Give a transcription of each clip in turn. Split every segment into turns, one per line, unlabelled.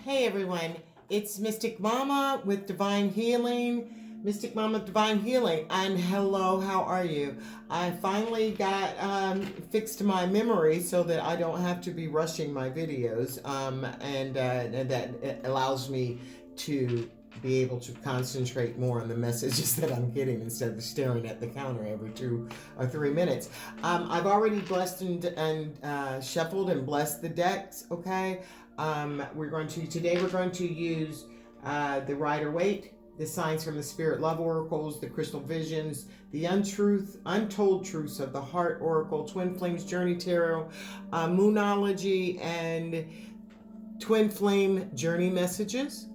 Hey everyone, it's Mystic Mama with Divine Healing. Mystic Mama with Divine Healing. And hello, how are you? I finally got fixed my memory so that I don't have to be rushing my videos, and that it allows me to be able to concentrate more on the messages that I'm getting instead of staring at the counter every 2 or 3 minutes. I've already blessed and shuffled and blessed the decks, okay? We're going to use the Rider-Waite, the Signs from the Spirit Love Oracles, the Crystal Visions, the Untold Truths of the Heart Oracle, Twin Flames Journey Tarot, Moonology, and Twin Flame Journey Messages,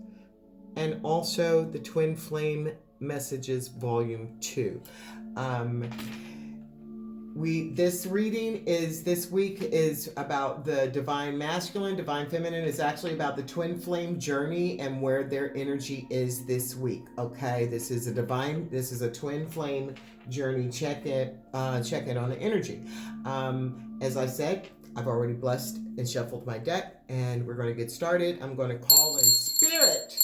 and also the Twin Flame Messages Volume 2. This reading this week is about the Divine Masculine. Divine Feminine is actually about the Twin Flame journey and where their energy is this week. Okay, this is a Twin Flame journey check-in on the energy. As I said, I've already blessed and shuffled my deck, and we're going to get started. I'm going to call in Spirit,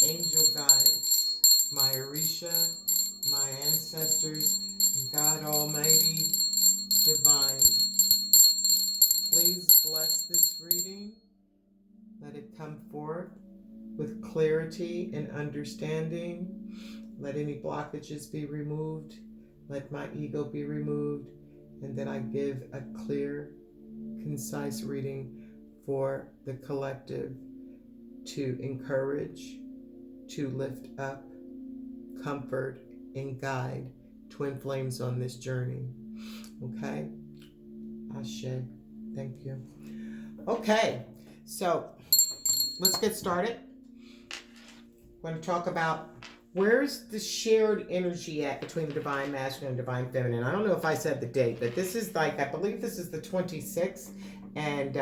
Angel Guides, my Orisha, my ancestors, God Almighty, Divine. Please bless this reading. Let it come forth with clarity and understanding. Let any blockages be removed. Let my ego be removed. And then I give a clear, concise reading for the collective to encourage, to lift up, comfort, and guide twin flames on this journey. Okay? Ashe. Thank you. Okay, so let's get started. I'm going to talk about where's the shared energy at between the Divine Masculine and Divine Feminine. I don't know if I said the date, but this is I believe this is the 26th, and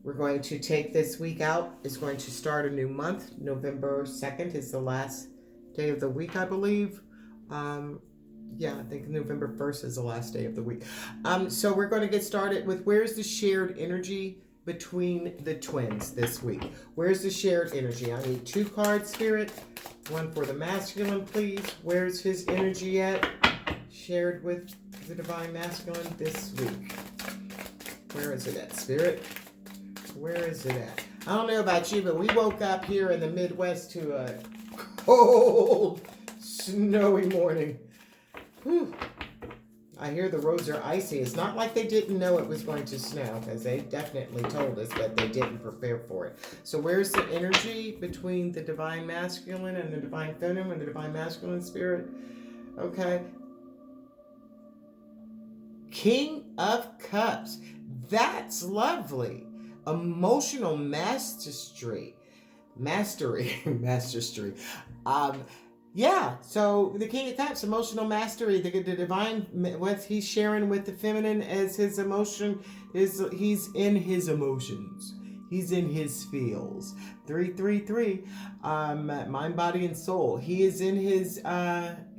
we're going to take this week out. It's going to start a new month. November 2nd is the last day of the week, I believe. I think November 1st is the last day of the week. So we're going to get started with where's the shared energy between the twins this week. Where's the shared energy? I need 2 cards, Spirit. One for the masculine, please. Where's his energy at? Shared with the Divine Masculine this week. Where is it at, Spirit? Where is it at? I don't know about you, but we woke up here in the Midwest to a cold, snowy morning. Whew. I hear the roads are icy. It's not like they didn't know it was going to snow, because they definitely told us, but they didn't prepare for it. So where's the energy between the Divine Masculine and the Divine Feminine and the Divine Masculine Spirit? Okay. King of Cups. That's lovely. Emotional mastery. So the King of Cups, emotional mastery, the divine, what he's sharing with the feminine as his emotion is he's in his emotions. He's in his feels. 333, mind, body, and soul. He is in his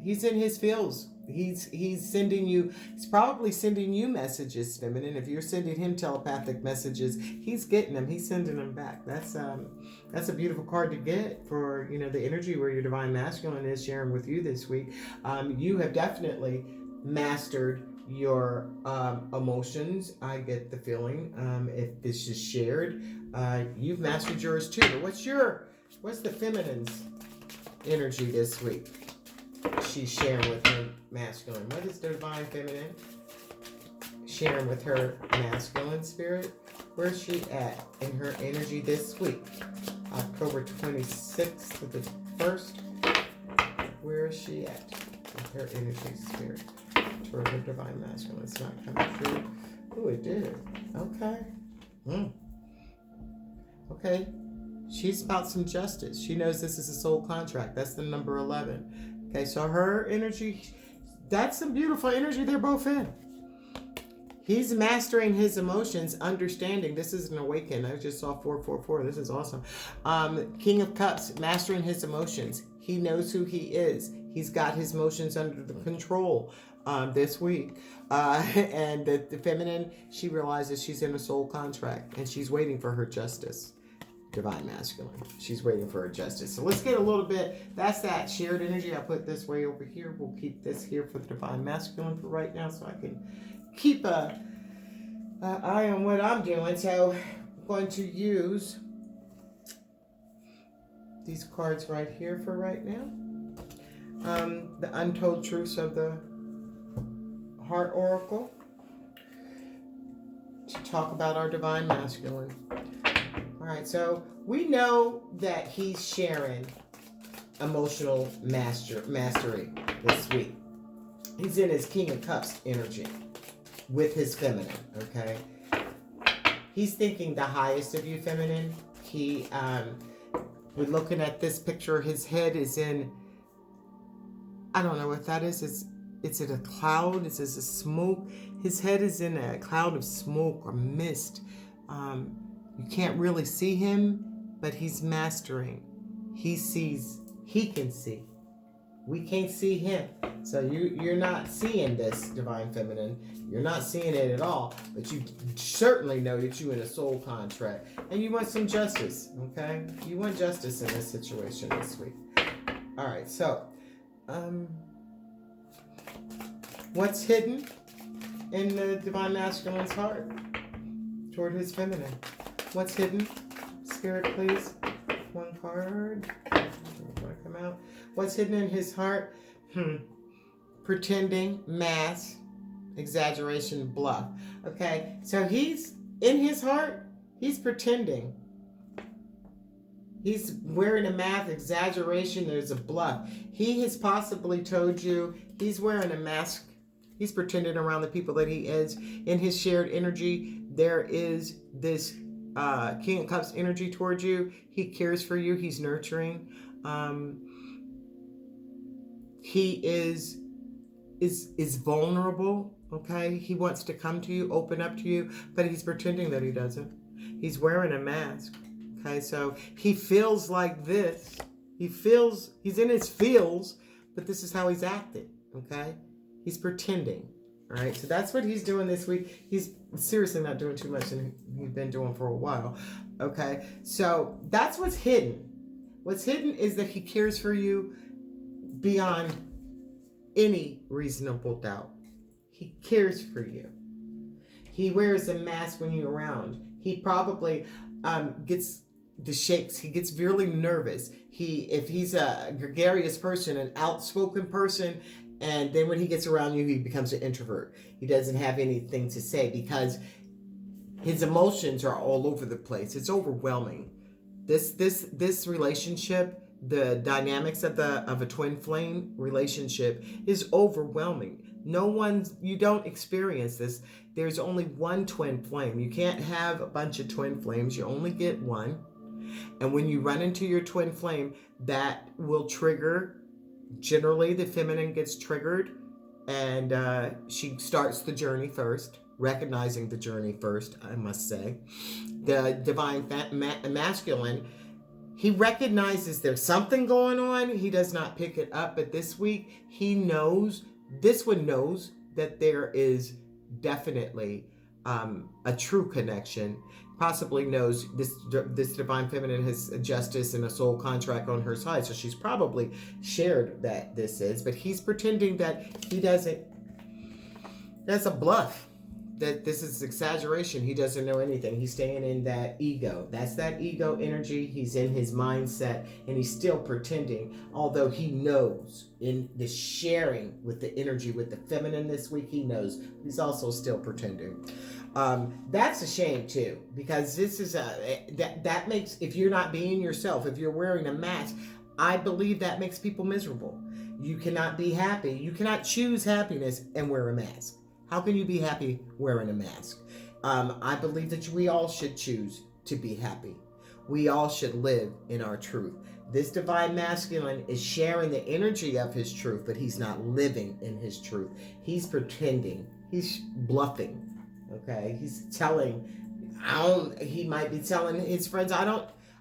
he's in his feels. He's probably sending you messages, feminine. If you're sending him telepathic messages, he's getting them. He's sending them back. That's a beautiful card to get for the energy where your Divine Masculine is sharing with you this week. You have definitely mastered your emotions. I get the feeling. If this is shared, you've mastered yours too. But what's the feminine's energy this week? She's sharing with her masculine. What is the Divine Feminine sharing with her masculine spirit? Where's she at in her energy this week? October 26th to the 1st. Where is she at with her energy spirit toward her Divine Masculine? It's not coming through. Oh, it did. Okay. Okay. She's about some justice. She knows this is a soul contract. That's the number 11. Okay, so her energy, that's some beautiful energy they're both in. He's mastering his emotions, understanding. This is an awaken. I just saw 444. This is awesome. King of Cups, mastering his emotions. He knows who he is. He's got his emotions under the control. this week. And the feminine, she realizes she's in a soul contract and she's waiting for her justice. Divine masculine. She's waiting for her justice. So let's get a little bit, that's that shared energy. I put this way over here. We'll keep this here for the divine masculine for right now so I can keep a eye on what I'm doing. So I'm going to use these cards right here for right now. The Untold Truths of the Heart Oracle to talk about our divine masculine. All right, so we know that he's sharing emotional mastery this week. He's in his King of Cups energy with his feminine, okay? He's thinking the highest of you, feminine. We're looking at this picture. His head is in, I don't know what that is. It's in a cloud. It's as a smoke. His head is in a cloud of smoke or mist. You can't really see him, but he's mastering. He sees, he can see. We can't see him. So you're not seeing this, divine feminine. You're not seeing it at all, but you certainly know that you're in a soul contract and you want some justice, okay? You want justice in this situation this week. All right, so what's hidden in the divine masculine's heart toward his feminine? What's hidden? Spirit, please. One card. Want to come out? What's hidden in his heart? Pretending, mask, exaggeration, bluff. Okay, so he's in his heart. He's pretending. He's wearing a mask, exaggeration. There's a bluff. He has possibly told you he's wearing a mask. He's pretending around the people that he is. In his shared energy, there is this King of Cups energy towards you. He cares for you. He's nurturing. He is vulnerable. Okay, he wants to come to you, open up to you, but he's pretending that he doesn't. He's wearing a mask. Okay, so he feels like this. He's in his feels, but this is how he's acting. Okay, he's pretending. All right, so that's what he's doing this week. He's seriously not doing too much, and he's been doing for a while. Okay, so that's what's hidden. What's hidden is that he cares for you beyond any reasonable doubt. He cares for you. He wears a mask when you're around. He probably gets the shakes. He gets really nervous. If he's a gregarious person, an outspoken person, and then when he gets around you, he becomes an introvert. He doesn't have anything to say because his emotions are all over the place. It's overwhelming. This relationship, the dynamics of a twin flame relationship is overwhelming. You don't experience this. There's only one twin flame. You can't have a bunch of twin flames. You only get one. And when you run into your twin flame, that will trigger. Generally, the feminine gets triggered and she starts the journey first, recognizing the journey first, I must say. The divine masculine, he recognizes there's something going on. He does not pick it up, but this week this one knows that there is definitely a true connection. Possibly knows this divine feminine has a justice and a soul contract on her side, so she's probably shared that this is, but he's pretending that he doesn't. That's a bluff. That this is exaggeration. He doesn't know anything. He's staying in that ego. That's that ego energy. He's in his mindset and he's still pretending, although he knows in the sharing with the energy with the feminine this week, he knows he's also still pretending. That's a shame too, because this is that makes, if you're not being yourself, if you're wearing a mask, I believe that makes people miserable. You cannot be happy. You cannot choose happiness and wear a mask. How can you be happy wearing a mask? I believe that we all should choose to be happy. We all should live in our truth. This divine masculine is sharing the energy of his truth, but he's not living in his truth. He's pretending. He's bluffing. Okay? He might be telling his friends, I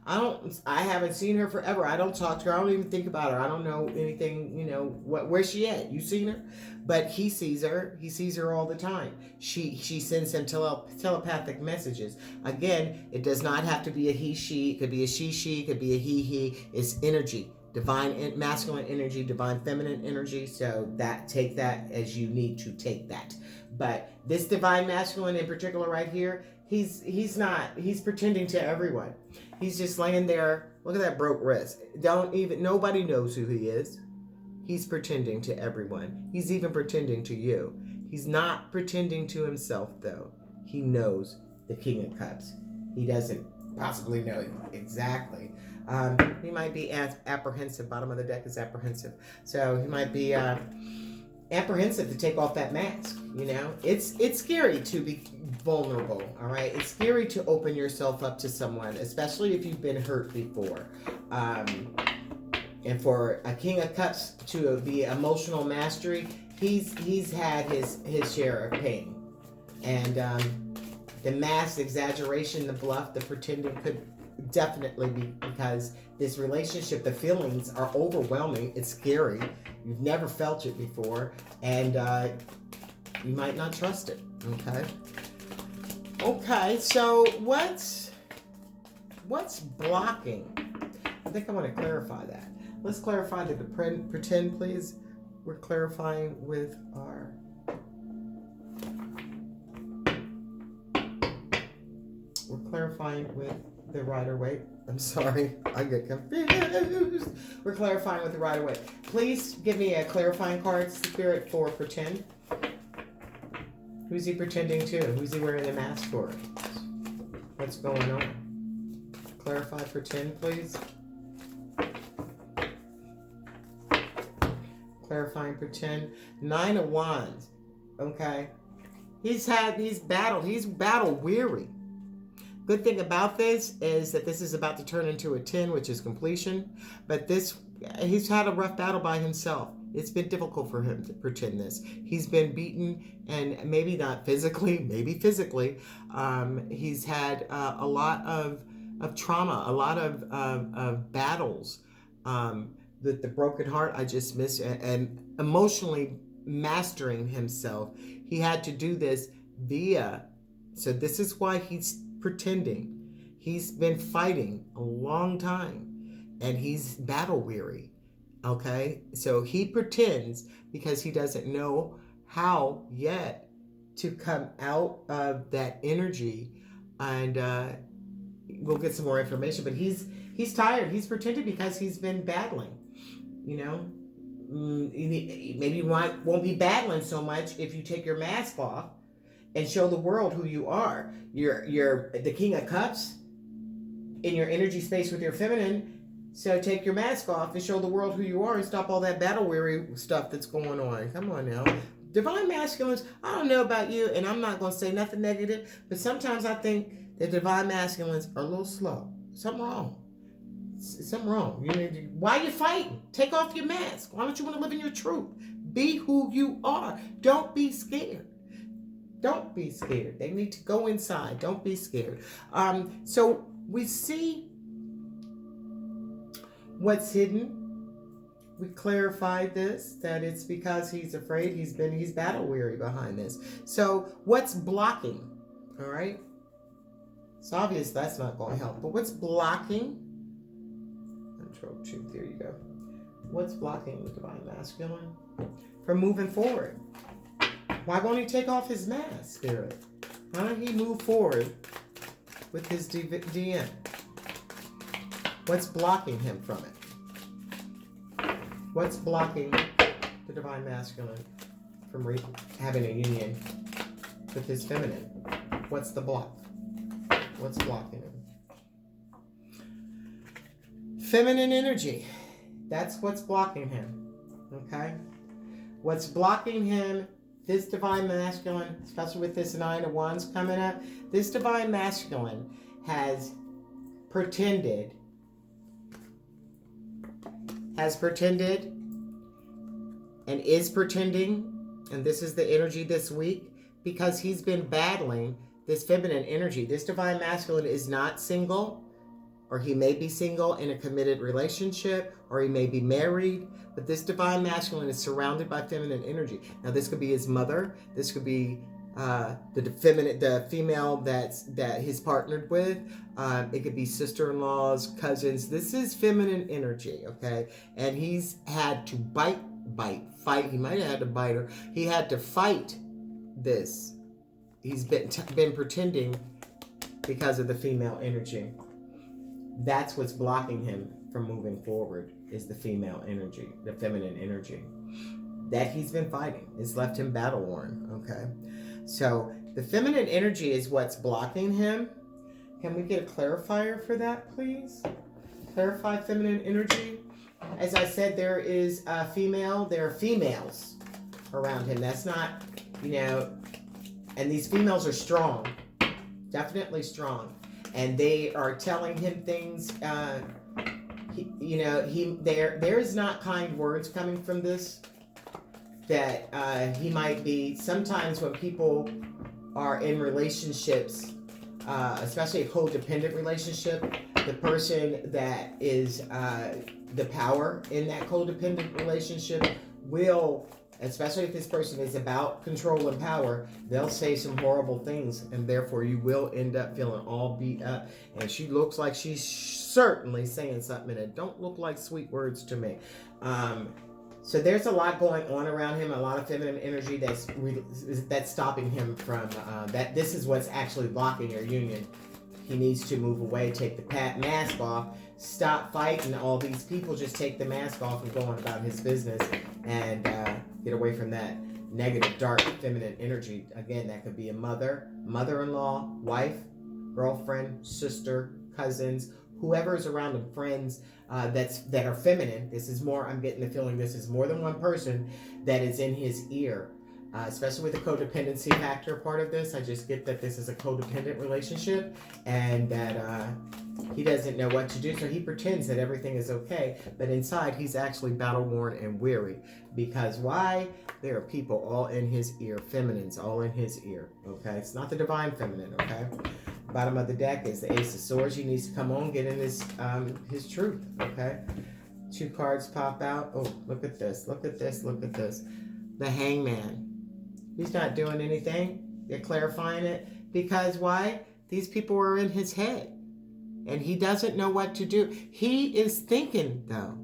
I haven't seen her forever. I don't talk to her. I don't even think about her. I don't know anything, where's she at? You seen her? But he sees her. He sees her all the time. She sends him telepathic messages. Again, it does not have to be a he, she. It could be a she, it could be a he. It's energy. Divine masculine energy, divine feminine energy. So take that as you need to take that. But this divine masculine in particular right here, he's pretending to everyone. He's just laying there. Look at that broke wrist. Nobody knows who he is. He's pretending to everyone. He's even pretending to you. He's not pretending to himself though. He knows the King of Cups. He doesn't possibly know exactly. He might be apprehensive. Bottom of the deck is apprehensive. So he might be apprehensive to take off that mask. It's scary to be vulnerable. All right, it's scary to open yourself up to someone, especially if you've been hurt before. And for a King of Cups to be emotional mastery, he's had his share of pain, and the mask, exaggeration, the bluff, the pretending could definitely be because this relationship, the feelings are overwhelming. It's scary. You've never felt it before, and you might not trust it. Okay, so what's blocking? I think I want to clarify that. Let's clarify the pretend, please. We're clarifying with the Rider-Waite. I'm sorry, I get confused. We're clarifying with the Rider-Waite. Please give me a clarifying card, Spirit, for pretend. Who's he pretending to? Who's he wearing the mask for? What's going on? Clarify pretend, please. Clarifying pretend. 9 of Wands. Okay. He's battle weary. Good thing about this is that this is about to turn into a 10, which is completion. But he's had a rough battle by himself. It's been difficult for him to pretend this. He's been beaten, and maybe not physically, maybe physically. He's had a lot of trauma, a lot of battles. The broken heart I just missed, and emotionally mastering himself. He had to do this so this is why he's pretending. He's been fighting a long time, and he's battle weary. Okay, so he pretends because he doesn't know how yet to come out of that energy, and we'll get some more information. But he's tired. He's pretending because he's been battling. Maybe you won't be battling so much if you take your mask off and show the world who you are. You're the King of Cups in your energy space with your feminine. So take your mask off and show the world who you are and stop all that battle weary stuff that's going on. Come on now. Divine masculines, I don't know about you, and I'm not going to say nothing negative, but sometimes I think that divine masculines are a little slow. Something wrong. Why are you fighting? Take off your mask. Why don't you want to live in your truth? Be who you are. Don't be scared. Don't be scared. They need to go inside. Don't be scared. So we see what's hidden. We clarified this, that it's because he's afraid. He's battle weary behind this. So what's blocking? All right. It's obvious that's not going to help. But what's blocking? Control 2. There you go. What's blocking the divine masculine from moving forward? Why won't he take off his mask, Spirit? Why don't he move forward with his DM? What's blocking him from it? What's blocking the divine masculine from having a union with his feminine? What's the block? What's blocking him? Feminine energy. That's what's blocking him. Okay? What's blocking him, this divine masculine, especially with this 9 of Wands coming up, this divine masculine has pretended and is pretending, and this is the energy this week, because he's been battling this feminine energy. This divine masculine is not single. or he may be single in a committed relationship, or he may be married. But this divine masculine is surrounded by feminine energy. Now, this could be his mother. This could be the female that he's partnered with. It could be sister-in-laws, cousins. This is feminine energy, okay? And he's had to fight. He might have had to bite her. He had to fight this. He's been pretending because of the female energy. That's what's blocking him from moving forward, is the female energy, the feminine energy that he's been fighting. It's left him battle worn, okay? So the feminine energy is what's blocking him. Can we get a clarifier for that, please? Clarify feminine energy. As I said, there are females around him. That's not, and these females are strong, definitely strong. And they are telling him things, there's not kind words coming from this, that he might be, sometimes when people are in relationships, especially a codependent relationship, the person that is the power in that codependent relationship will, especially if this person is about control and power, they'll say some horrible things, and therefore you will end up feeling all beat up. And she looks like she's certainly saying something that don't look like sweet words to me. So there's a lot going on around him, a lot of feminine energy that's stopping him from that. This is what's actually blocking your union. He needs to move away, take the mask off, stop fighting all these people, just take the mask off and go on about his business, and get away from that negative, dark, feminine energy. Again, that could be a mother, mother-in-law, wife, girlfriend, sister, cousins, whoever is around him, friends that are feminine. This is more, I'm getting the feeling this is more than one person that is in his ear. Especially with the codependency factor part of this, I just get that this is a codependent relationship, and that he doesn't know what to do, so he pretends that everything is okay, but inside he's actually battle-worn and weary. Because why? There are people all in his ear, feminines all in his ear, okay? It's not the divine feminine, okay? Bottom of the deck is the Ace of Swords. He needs to come on, get in his truth, okay? 2 cards pop out. Oh, look at this, look at this, look at this. The Hangman. He's not doing anything. They're clarifying it. Because why? These people are in his head. And he doesn't know what to do. He is thinking, though.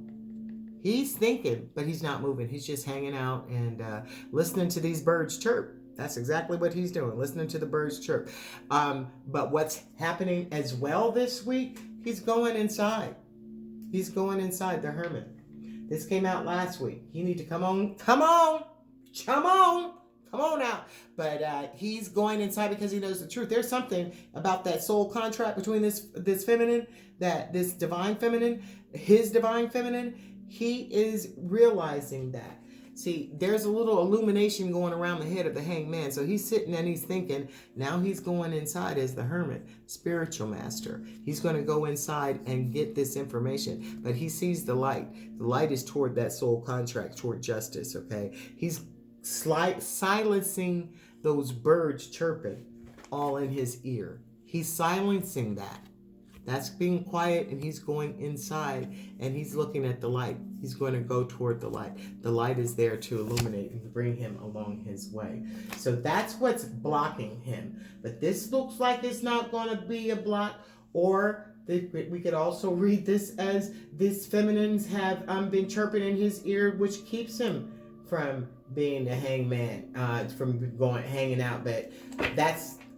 He's thinking, but he's not moving. He's just hanging out and listening to these birds chirp. That's exactly what he's doing, listening to the birds chirp. But what's happening as well this week, he's going inside. He's going inside, the Hermit. This came out last week. You need to come on out. But he's going inside because he knows the truth. There's something about that soul contract between this feminine, this divine feminine, his divine feminine. He is realizing that. See, there's a little illumination going around the head of the Hangman. So he's sitting and he's thinking, now he's going inside as the Hermit, spiritual master. He's going to go inside and get this information. But he sees the light. The light is toward that soul contract, toward justice, okay? He's silencing those birds chirping all in his ear. He's silencing that. That's being quiet, and he's going inside and he's looking at the light. He's going to go toward the light. The light is there to illuminate and bring him along his way. So that's what's blocking him. But this looks like it's not going to be a block, or we could also read this as this feminines have been chirping in his ear, which keeps him from being the Hangman, from hanging out. But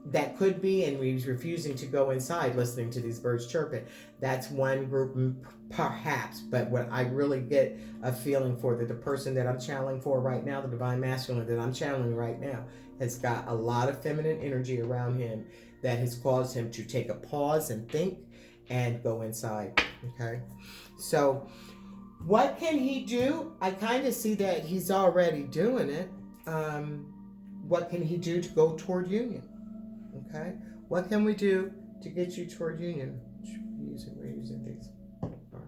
that could be, and he's refusing to go inside listening to these birds chirping. That's one group, perhaps. But what I really get a feeling for, that the person that I'm channeling for right now, the divine masculine that I'm channeling right now, has got a lot of feminine energy around him that has caused him to take a pause and think and go inside. Okay, so what can he do? I kind of see that he's already doing it. What can he do to go toward union? Okay, what can we do to get you toward union? We're using these. All right.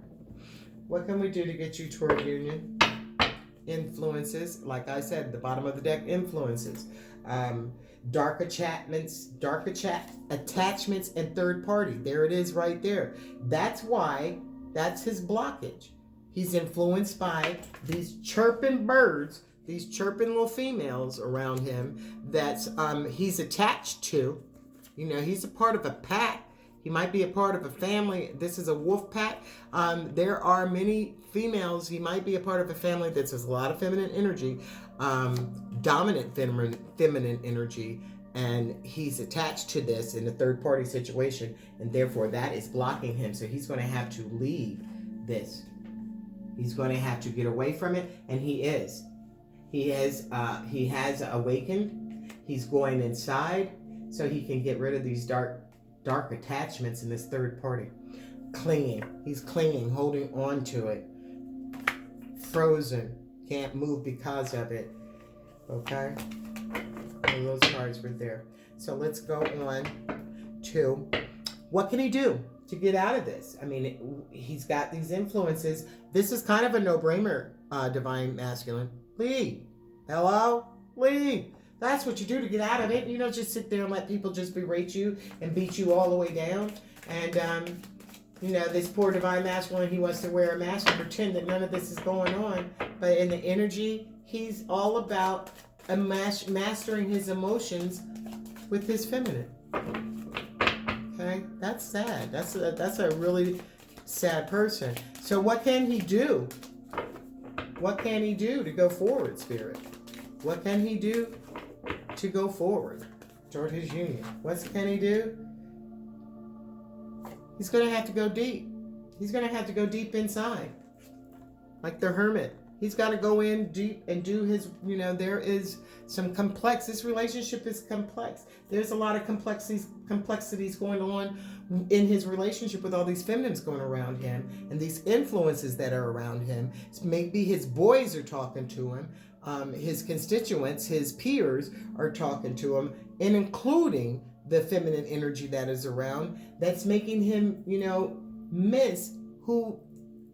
What can we do to get you toward union? Influences, like I said, the bottom of the deck, influences. dark attachments, attachments, and third party. There it is right there. That's why, that's his blockage. He's influenced by these chirping birds, these chirping little females around him that's he's attached to. You know, he's a part of a pack. He might be a part of a family. This is a wolf pack. There are many females. He might be a part of a family that has a lot of feminine energy, dominant feminine energy, and he's attached to this in a third party situation, and therefore that is blocking him. So he's going to have to leave this. He's going to have to get away from it, and he is. He has awakened. He's going inside so he can get rid of these dark attachments in this third party. Clinging. He's clinging, holding on to it. Frozen. Can't move because of it. Okay? And those cards were there. So let's go on to what can he do to get out of this? I mean, he's got these influences. This is kind of a no-brainer, Divine Masculine. Leave. Hello? Leave. That's what you do to get out of it. You don't just sit there and let people just berate you and beat you all the way down. And, you know, this poor Divine Masculine, he wants to wear a mask and pretend that none of this is going on. But in the energy, he's all about mastering his emotions with his feminine. Okay? That's sad. That's a really sad person. So what can he do? What can he do to go forward, Spirit? What can he do to go forward toward his union? What can he do? He's going to have to go deep. He's going to have to go deep inside. Like the hermit. He's got to go in deep and do his, you know, there is some complex. This relationship is complex. There's a lot of complexities going on in his relationship with all these feminines going around him and these influences that are around him. Maybe his boys are talking to him. His constituents, his peers are talking to him, and including the feminine energy that is around, that's making him, you know, miss who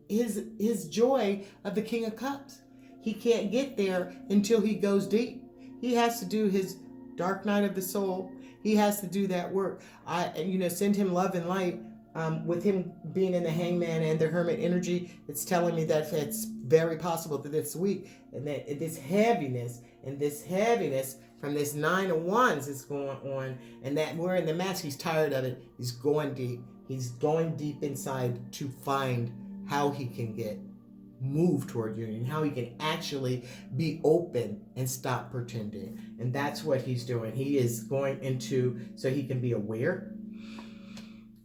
his joy of the King of Cups. He can't get there until he goes deep. He has to do his dark night of the soul. He has to do that work. Send him love and light. With him being in the Hangman and the Hermit energy, it's telling me that it's very possible that this week, and that this heaviness from this 9 of Wands is going on, and that wearing the mask, he's tired of it. He's going deep. He's going deep inside to find how he can move toward union, how he can actually be open and stop pretending. And that's what he's doing. He is going into, so he can be aware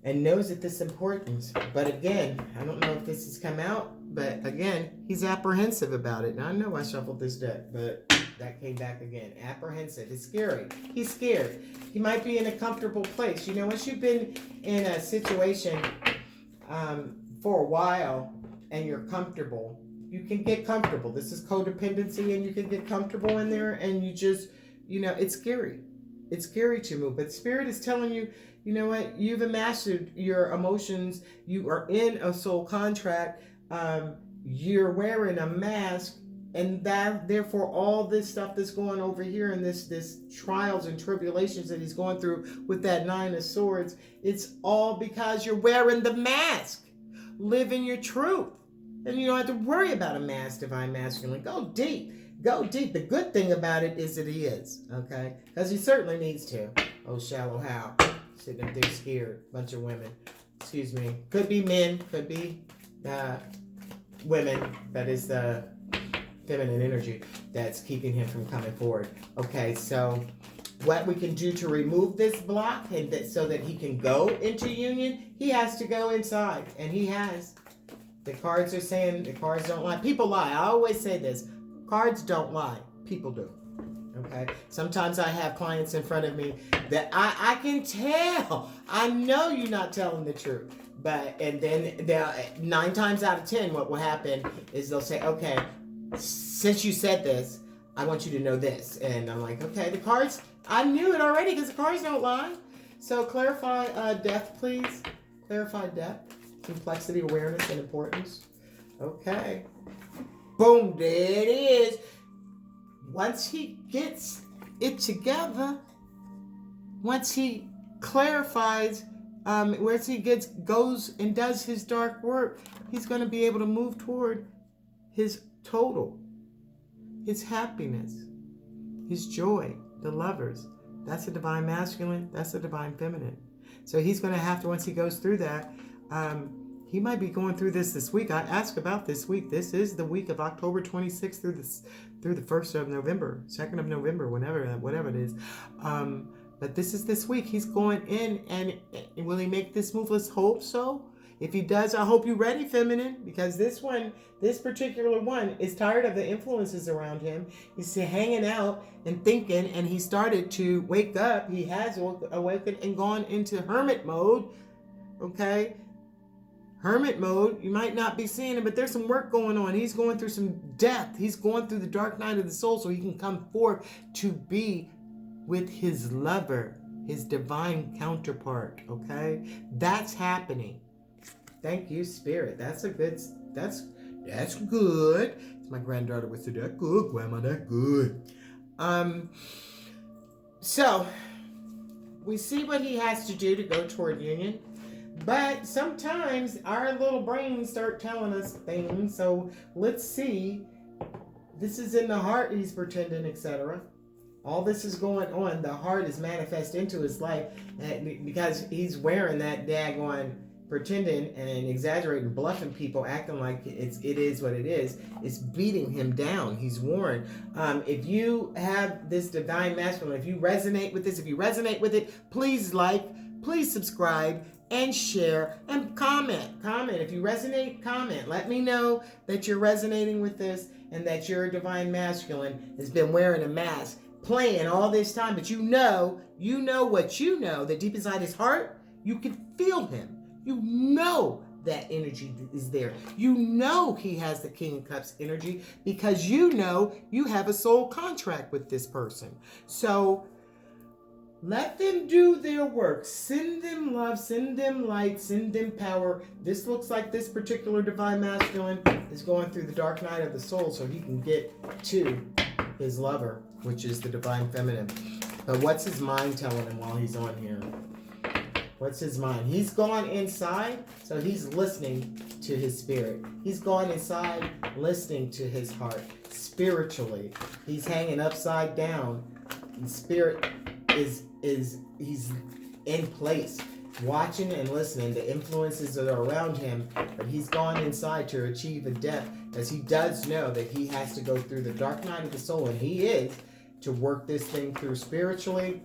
and knows that this is important. But again, I don't know if this has come out, but again, he's apprehensive about it. Now I know I shuffled this deck, but that came back again. Apprehensive. It's scary. He's scared. He might be in a comfortable place. You know, once you've been in a situation for a while and you're comfortable, you can get comfortable. This is codependency, and you can get comfortable in there, and you just, you know, it's scary. It's scary to move. But Spirit is telling you, you know what? You've mastered your emotions. You are in a soul contract. You're wearing a mask, and that therefore all this stuff that's going over here, and this trials and tribulations that he's going through with that 9 of Swords, it's all because you're wearing the mask. Live in your truth, and you don't have to worry about a mask, Divine Masculine. Go deep. Go deep. The good thing about it is that he is, okay? Because he certainly needs to. Oh, shallow how. Sitting up there scared. Bunch of women. Excuse me. Could be men. Could be women. That is the feminine energy that's keeping him from coming forward. Okay, so what we can do to remove this block and so that he can go into union, he has to go inside. And he has. The cards are saying the cards don't lie. People lie. I always say this. Cards don't lie. People do. Okay? Sometimes I have clients in front of me that I can tell. I know you're not telling the truth. And then 9 times out of 10, what will happen is they'll say, okay, since you said this, I want you to know this. And I'm like, okay, the cards, I knew it already because the cards don't lie. So clarify depth, please. Clarify depth, complexity, awareness, and importance. Okay. Boom, there it is. Once he gets it together, once he clarifies, once he goes and does his dark work, he's going to be able to move toward his total, his happiness, his joy, the lovers. That's a divine masculine. That's a divine feminine. So he's going to have to, once he goes through that, he might be going through this week. I asked about this week. This is the week of October 26th through the 1st of November, 2nd of November, whatever it is. But this week. He's going in, and will he make this move? Let's hope so. If he does, I hope you're ready, feminine, because this particular one is tired of the influences around him. He's hanging out and thinking, and he started to wake up. He has awakened and gone into hermit mode. Okay? Hermit mode. You might not be seeing it, but there's some work going on. He's going through some depth. He's going through the dark night of the soul so he can come forth to be with his lover, his divine counterpart. Okay? That's happening. Thank you, Spirit. That's good. It's my granddaughter would say, that good, Grandma, that good. So we see what he has to do to go toward union. But sometimes our little brains start telling us things. So let's see. This is in the heart, he's pretending, etc. All this is going on. The heart is manifest into his life because he's wearing that daggone pretending and exaggerating, bluffing people, acting like it is what it is. It's beating him down. He's worn. If you have this divine masculine, if you resonate with this, if you resonate with it, please please subscribe and share and comment. If you resonate, comment. Let me know that you're resonating with this and that your divine masculine has been wearing a mask, playing all this time, but you know what you know, that deep inside his heart, you can feel him. You know that energy is there. You know he has the King of Cups energy because you know you have a soul contract with this person. So let them do their work. Send them love, send them light, send them power. This looks like this particular divine masculine is going through the dark night of the soul so he can get to his lover, which is the divine feminine. But what's his mind telling him while he's on here? What's his mind? He's gone inside, so he's listening to his spirit. He's gone inside, listening to his heart. Spiritually, he's hanging upside down. And spirit he's in place, watching and listening. The influences that are around him, but he's gone inside to achieve a depth, as he does know that he has to go through the dark night of the soul, and he is to work this thing through spiritually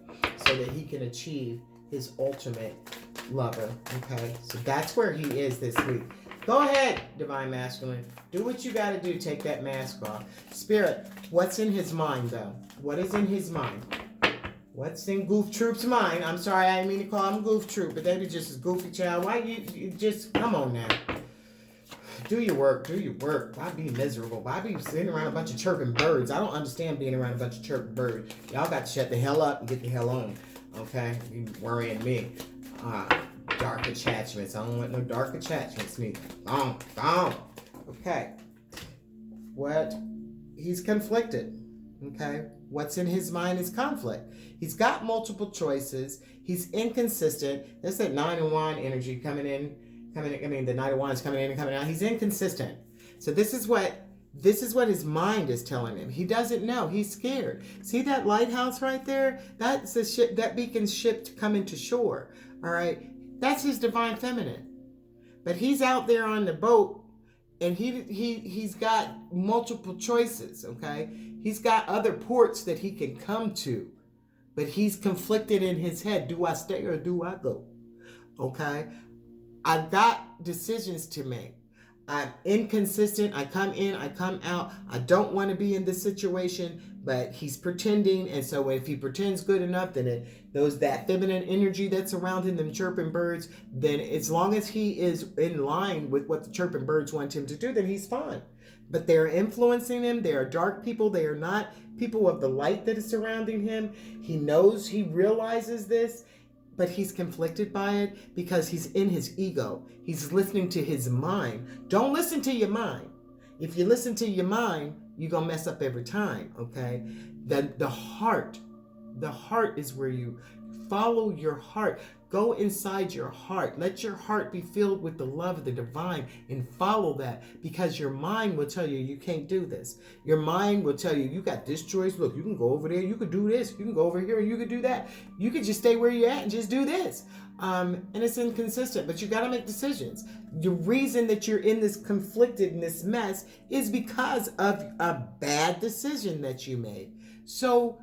so that he can achieve his ultimate lover. Okay, so that's where he is this week. Go ahead, divine masculine, do what you got to do. Take that mask off. Spirit, what's in his mind though? What is in his mind? What's in Goof Troop's mind? I'm sorry, I didn't mean to call him Goof Troop, but they be just as goofy, child. Why you just come on now? Do your work. Why be miserable? Why be sitting around a bunch of chirping birds? I don't understand being around a bunch of chirping birds. Y'all got to shut the hell up and get the hell on. Okay? You worrying me. Dark attachments. I don't want no dark attachments neither. Gone. Okay. What? He's conflicted. Okay? What's in his mind is conflict. He's got multiple choices. He's inconsistent. There's that 9 of Wands energy coming in. I mean, the Knight of Wands coming in and coming out. He's inconsistent. So this is what his mind is telling him. He doesn't know. He's scared. See that lighthouse right there? That's the ship, that beacon's ship coming to shore. All right? That's his divine feminine. But he's out there on the boat, and he's got multiple choices, okay? He's got other ports that he can come to. But he's conflicted in his head. Do I stay or do I go? Okay? I've got decisions to make. I'm inconsistent. I come in, I come out. I don't want to be in this situation, but he's pretending. And so if he pretends good enough, then that feminine energy that's around him, them chirping birds, then as long as he is in line with what the chirping birds want him to do, then he's fine. But they're influencing him. They are dark people. They are not people of the light that is surrounding him. He knows, he realizes this, but he's conflicted by it because he's in his ego. He's listening to his mind. Don't listen to your mind. If you listen to your mind, you're going to mess up every time, okay? The heart The heart is where you follow your heart. Go inside your heart. Let your heart be filled with the love of the divine and follow that, because your mind will tell you can't do this. Your mind will tell you you got this choice. Look, you can go over there. You could do this. You can go over here and you could do that. You could just stay where you're at and just do this. And it's inconsistent, but you got to make decisions. The reason that you're in this conflictedness mess is because of a bad decision that you made. So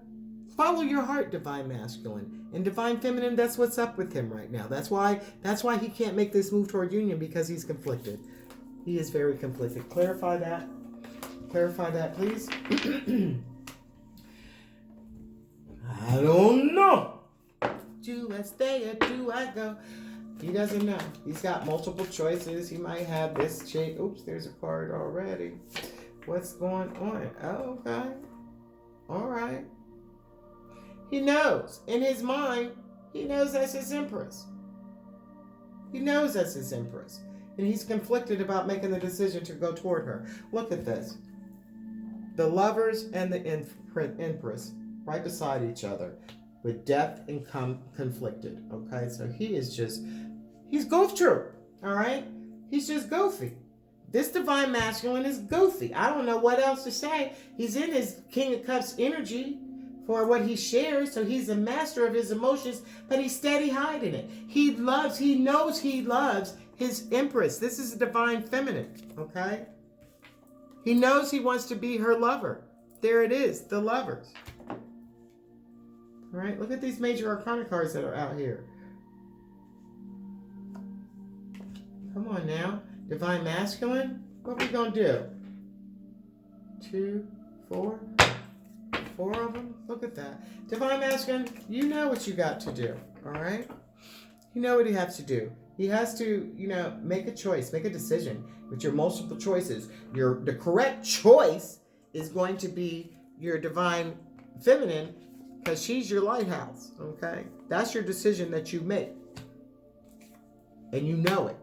follow your heart, divine masculine. And divine feminine, that's what's up with him right now. That's why he can't make this move toward union, because he's conflicted. He is very conflicted. Clarify that. Clarify that, please. I don't know. Do I stay or do I go? He doesn't know. He's got multiple choices. He might have this shape. Oops, there's a card already. What's going on? Oh, okay. All right. He knows. In his mind, he knows that's his empress. He knows that's his empress. And he's conflicted about making the decision to go toward her. Look at this. The lovers and the empress right beside each other, with death and conflicted. Okay, so he's goof troop. All right? He's just goofy. This divine masculine is goofy. I don't know what else to say. He's in his King of Cups energy for what he shares, so he's a master of his emotions, but he's steady hiding it. He knows he loves his empress. This is a divine feminine, okay? He knows he wants to be her lover. There it is, the lovers. All right, look at these major arcana cards that are out here. Come on now. Divine masculine, what are we going to do? 2, 4, 4 of them? Look at that. Divine masculine, you know what you got to do, all right? You know what he has to do. He has to, make a choice, make a decision with your multiple choices. The correct choice is going to be your divine feminine, because she's your lighthouse, okay? That's your decision that you make. And you know it.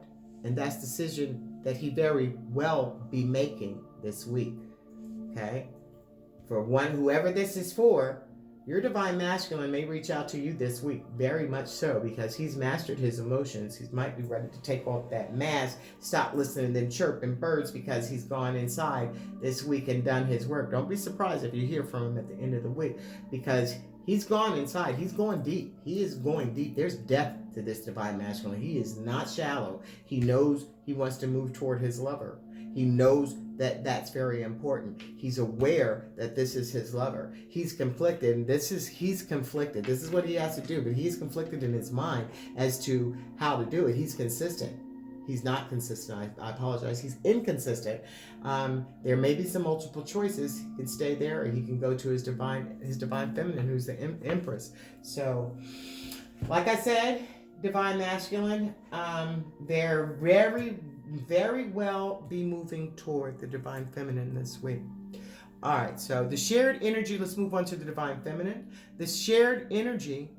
And that's the decision that he very well be making this week, okay? For whoever this is for, your divine masculine may reach out to you this week, very much so, because he's mastered his emotions. He might be ready to take off that mask, stop listening to them chirping birds, because he's gone inside this week and done his work. Don't be surprised if you hear from him at the end of the week, because he's gone inside. He's going deep. He is going deep. There's depth to this divine masculine. He is not shallow. He knows he wants to move toward his lover. He knows that that's very important. He's aware that this is his lover. He's conflicted, and he's conflicted. This is what he has to do, but he's conflicted in his mind as to how to do it. He's consistent. He's not consistent. I apologize. He's inconsistent. There may be some multiple choices. He can stay there, or he can go to his divine feminine, who's the empress. So, like I said, divine masculine, they're very, very well be moving toward the divine feminine this week. All right, so the shared energy, let's move on to the divine feminine. The shared energy